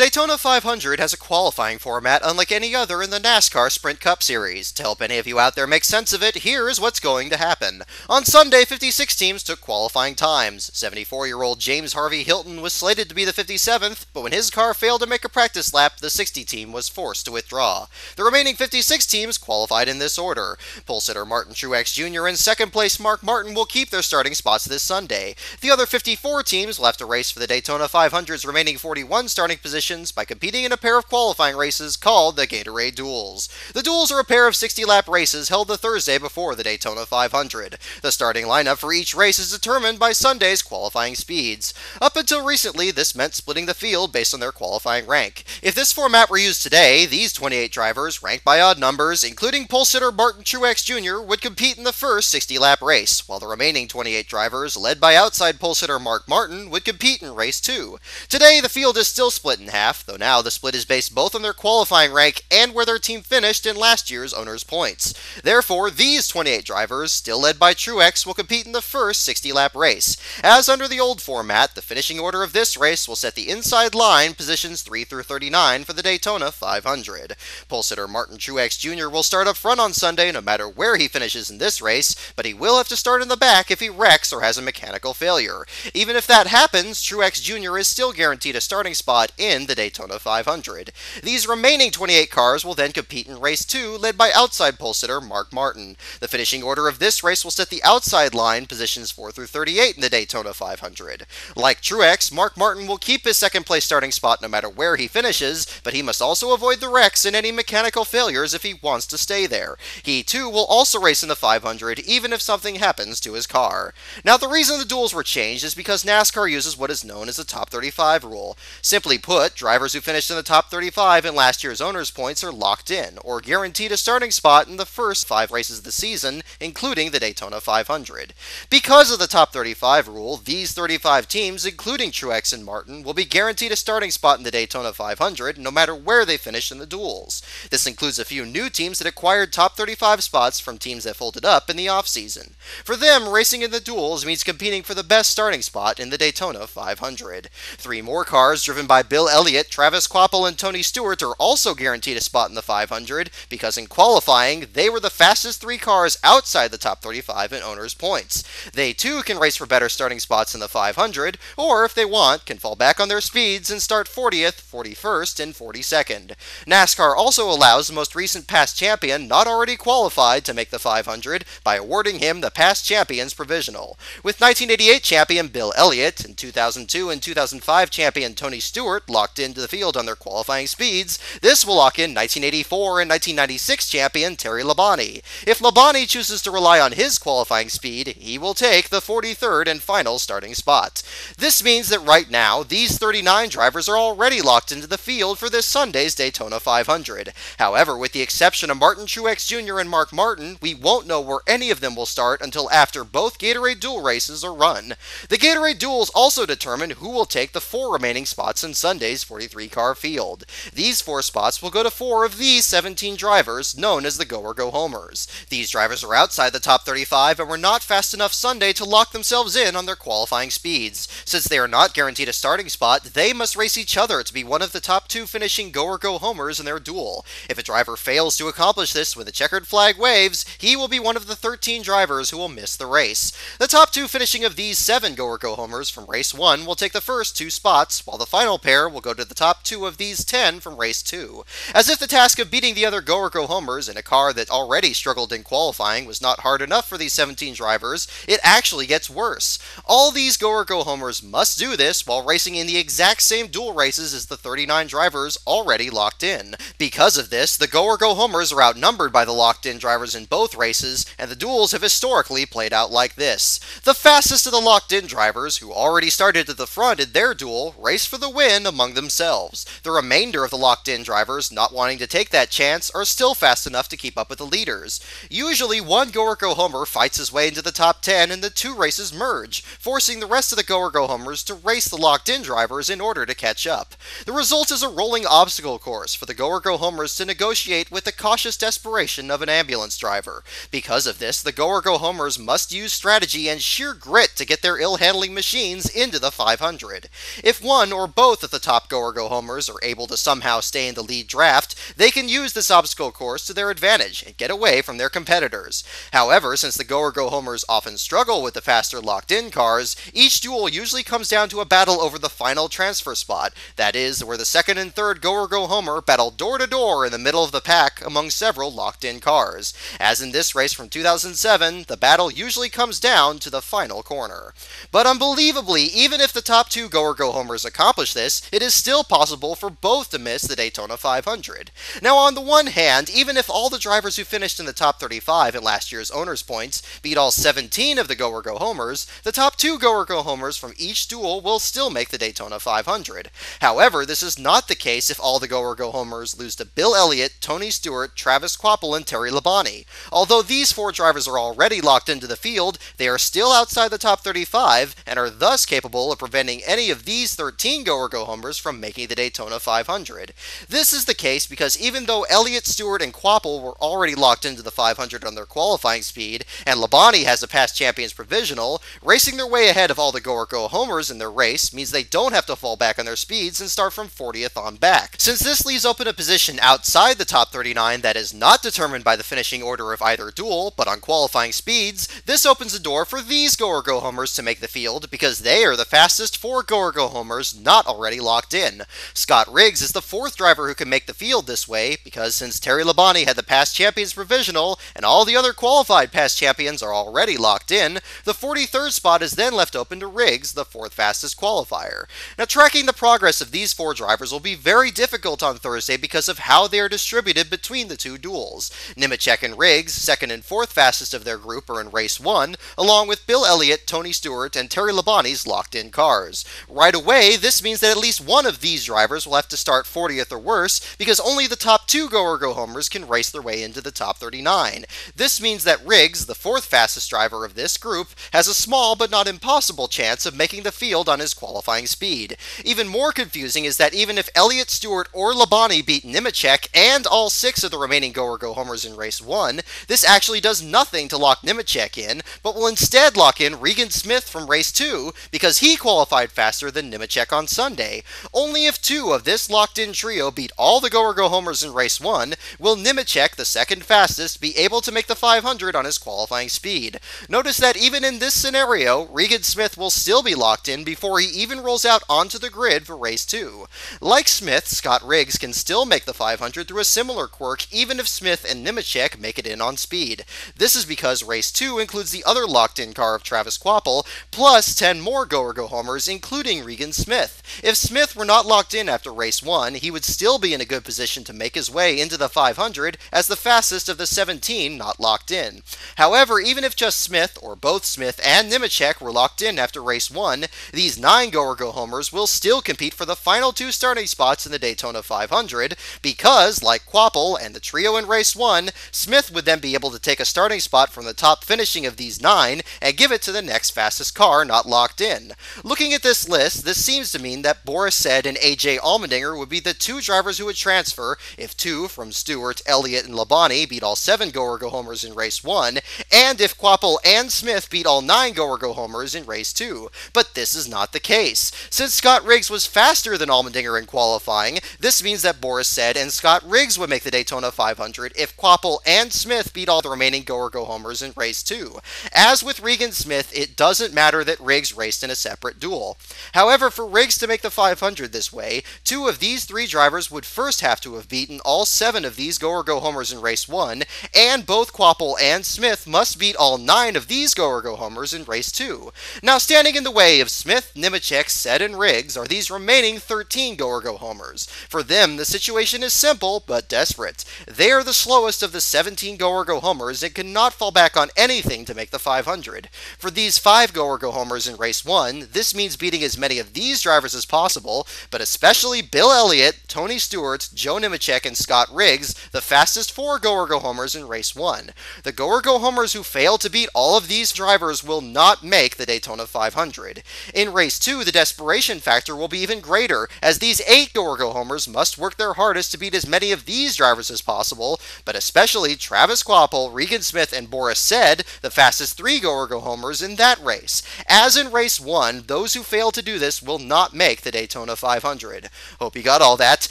The Daytona 500 has a qualifying format unlike any other in the NASCAR Sprint Cup Series. To help any of you out there make sense of it, here is what's going to happen. On Sunday, 56 teams took qualifying times. 74-year-old James Harvey Hilton was slated to be the 57th, but when his car failed to make a practice lap, the 60 team was forced to withdraw. The remaining 56 teams qualified in this order. Pole sitter Martin Truex Jr. and second place Mark Martin will keep their starting spots this Sunday. The other 54 teams left to race for the Daytona 500's remaining 41 starting positions by competing in a pair of qualifying races called the Gatorade Duels. The Duels are a pair of 60-lap races held the Thursday before the Daytona 500. The starting lineup for each race is determined by Sunday's qualifying speeds. Up until recently, this meant splitting the field based on their qualifying rank. If this format were used today, these 28 drivers, ranked by odd numbers, including pole sitter Martin Truex Jr., would compete in the first 60-lap race, while the remaining 28 drivers, led by outside pole sitter Mark Martin, would compete in race 2. Today, the field is still split in half, though now the split is based both on their qualifying rank and where their team finished in last year's owners' points. Therefore, these 28 drivers, still led by Truex, will compete in the first 60-lap race. As under the old format, the finishing order of this race will set the inside line positions 3 through 39 for the Daytona 500. Pole sitter Martin Truex Jr. will start up front on Sunday no matter where he finishes in this race, but he will have to start in the back if he wrecks or has a mechanical failure. Even if that happens, Truex Jr. is still guaranteed a starting spot in the Daytona 500. These remaining 28 cars will then compete in race 2, led by outside pole sitter Mark Martin. The finishing order of this race will set the outside line positions 4 through 38 in the Daytona 500. Like Truex, Mark Martin will keep his second place starting spot no matter where he finishes, but he must also avoid the wrecks and any mechanical failures if he wants to stay there. He too will also race in the 500 even if something happens to his car. Now, the reason the duels were changed is because NASCAR uses what is known as the top 35 rule. Simply put, drivers who finished in the top 35 in last year's owners' points are locked in, or guaranteed a starting spot in the first 5 races of the season, including the Daytona 500. Because of the top 35 rule, these 35 teams, including Truex and Martin, will be guaranteed a starting spot in the Daytona 500 no matter where they finish in the duels. This includes a few new teams that acquired top 35 spots from teams that folded up in the offseason. For them, racing in the duels means competing for the best starting spot in the Daytona 500. 3 more cars driven by Bill Elliott, Travis Kvapil, and Tony Stewart are also guaranteed a spot in the 500 because in qualifying, they were the fastest 3 cars outside the top 35 in owners' points. They too can race for better starting spots in the 500, or if they want, can fall back on their speeds and start 40th, 41st, and 42nd. NASCAR also allows the most recent past champion not already qualified to make the 500 by awarding him the past champion's provisional. With 1988 champion Bill Elliott and 2002 and 2005 champion Tony Stewart locked into the field on their qualifying speeds, this will lock in 1984 and 1996 champion Terry Labonte. If Labonte chooses to rely on his qualifying speed, he will take the 43rd and final starting spot. This means that right now, these 39 drivers are already locked into the field for this Sunday's Daytona 500. However, with the exception of Martin Truex Jr. and Mark Martin, we won't know where any of them will start until after both Gatorade Duel races are run. The Gatorade Duels also determine who will take the 4 remaining spots in Sunday's 43-car field. These 4 spots will go to 4 of these 17 drivers, known as the Go or Go Homers. These drivers are outside the top 35 and were not fast enough Sunday to lock themselves in on their qualifying speeds. Since they are not guaranteed a starting spot, they must race each other to be one of the top 2 finishing Go or Go Homers in their duel. If a driver fails to accomplish this when the checkered flag waves, he will be one of the 13 drivers who will miss the race. The top 2 finishing of these 7 Go or Go Homers from race 1 will take the first 2 spots, while the final pair will go to the top 2 of these 10 from race 2. As if the task of beating the other Go or Go Homers in a car that already struggled in qualifying was not hard enough for these 17 drivers, it actually gets worse. All these Go or Go Homers must do this while racing in the exact same duel races as the 39 drivers already locked in. Because of this, the Go or Go Homers are outnumbered by the locked-in drivers in both races, and the duels have historically played out like this. The fastest of the locked-in drivers, who already started at the front in their duel, race for the win among themselves. The remainder of the locked-in drivers, not wanting to take that chance, are still fast enough to keep up with the leaders. Usually, one Go or Go Homer fights his way into the top 10 and the 2 races merge, forcing the rest of the Go or Go Homers to race the locked-in drivers in order to catch up. The result is a rolling obstacle course for the Go or Go Homers to negotiate with the cautious desperation of an ambulance driver. Because of this, the Go or Go Homers must use strategy and sheer grit to get their ill-handling machines into the 500. If one or both of the top Go-Go homers are able to somehow stay in the lead draft, they can use this obstacle course to their advantage and get away from their competitors. However, since the Go-Go homers often struggle with the faster locked-in cars, each duel usually comes down to a battle over the final transfer spot, that is, where the second and third Go-Go homer battle door-to-door in the middle of the pack among several locked-in cars. As in this race from 2007, the battle usually comes down to the final corner. But unbelievably, even if the top two Go-Go homers accomplish this, it is still possible for both to miss the Daytona 500. Now, on the one hand, even if all the drivers who finished in the top 35 in last year's Owners' Points beat all 17 of the Go-Go homers, the top two Go-Go homers from each duel will still make the Daytona 500. However, this is not the case if all the Go-Go homers lose to Bill Elliott, Tony Stewart, Travis Kvapil, and Terry Labonte. Although these four drivers are already locked into the field, they are still outside the top 35 and are thus capable of preventing any of these 13 Go-Go homers from making the Daytona 500. This is the case because even though Elliott, Stewart, and Kvapil were already locked into the 500 on their qualifying speed, and Labonte has a past champions provisional, racing their way ahead of all the Go-Go homers in their race means they don't have to fall back on their speeds and start from 40th on back. Since this leaves open a position outside the top 39 that is not determined by the finishing order of either duel, but on qualifying speeds, this opens the door for these Go-Go homers to make the field because they are the fastest four Go-Go homers not already locked in. Scott Riggs is the fourth driver who can make the field this way because since Terry Labonte had the past champions provisional and all the other qualified past champions are already locked in, the 43rd spot is then left open to Riggs, the fourth fastest qualifier. Now, tracking the progress of these four drivers will be very difficult on Thursday because of how they are distributed between the two duels. Nemechek and Riggs, second and fourth fastest of their group, are in race 1, along with Bill Elliott, Tony Stewart, and Terry Labonte's locked-in cars. Right away, this means that at least one of these drivers will have to start 40th or worse because only the top two Go-Go homers can race their way into the top 39. This means that Riggs, the fourth fastest driver of this group, has a small but not impossible chance of making the field on his qualifying speed. Even more confusing is that even if Elliott, Stewart, or Labonte beat Nemechek and all 6 of the remaining Go-Go homers in race 1, this actually does nothing to lock Nemechek in, but will instead lock in Regan Smith from race 2 because he qualified faster than Nemechek on Sunday. Only if 2 of this locked-in trio beat all the Go-Go homers in race 1 will Nemechek, the second fastest, be able to make the 500 on his qualifying speed. Notice that even in this scenario, Regan Smith will still be locked in before he even rolls out onto the grid for race 2. Like Smith, Scott Riggs can still make the 500 through a similar quirk even if Smith and Nemechek make it in on speed. This is because race 2 includes the other locked-in car of Travis Kvapil, plus 10 more Go-Go homers, including Regan Smith. If Smith were not locked in after race 1, he would still be in a good position to make his way into the 500 as the fastest of the 17 not locked in. However, even if just Smith, or both Smith and Nemechek, were locked in after race 1, these 9 Go-Go homers will still compete for the final 2 starting spots in the Daytona 500 because, like Kvapil and the trio in race 1, Smith would then be able to take a starting spot from the top finishing of these 9 and give it to the next fastest car not locked in. Looking at this list, this seems to mean that Boris Said and AJ Allmendinger would be the 2 drivers who would transfer if 2 from Stewart, Elliott, and Labonte beat all 7 Go-Go homers in race 1, and if Kvapil and Smith beat all 9 Go-Go homers in race 2. But this is not the case. Since Scott Riggs was faster than Allmendinger in qualifying, this means that Boris Said and Scott Riggs would make the Daytona 500 if Kvapil and Smith beat all the remaining Go-Go homers in race 2. As with Regan Smith, it doesn't matter that Riggs raced in a separate duel. However, for Riggs to make the 500 this way, 2 of these 3 drivers would first have to have beaten all 7 of these Go-Go homers in race 1, and both Kvapil and Smith must beat all 9 of these Go-Go homers in race 2. Now, standing in the way of Smith, Nemechek, Said, and Riggs are these remaining 13 Go-Go homers. For them, the situation is simple but desperate. They are the slowest of the 17 Go-Go homers and cannot fall back on anything to make the 500. For these 5 Go-Go homers in race 1, this means beating as many of these drivers as possible, but especially Bill Elliott, Tony Stewart, Joe Nemechek, and Scott Riggs, the fastest 4 Go-Go homers in race 1. The Go-Go homers who fail to beat all of these drivers will not make the Daytona 500. In race 2, the desperation factor will be even greater, as these 8 Go-Go homers must work their hardest to beat as many of these drivers as possible, but especially Travis Kvapil, Regan Smith, and Boris Said, the fastest 3 Go-Go homers in that race. As in race 1, those who fail to do this will not make the Daytona 500. Hope you got all that.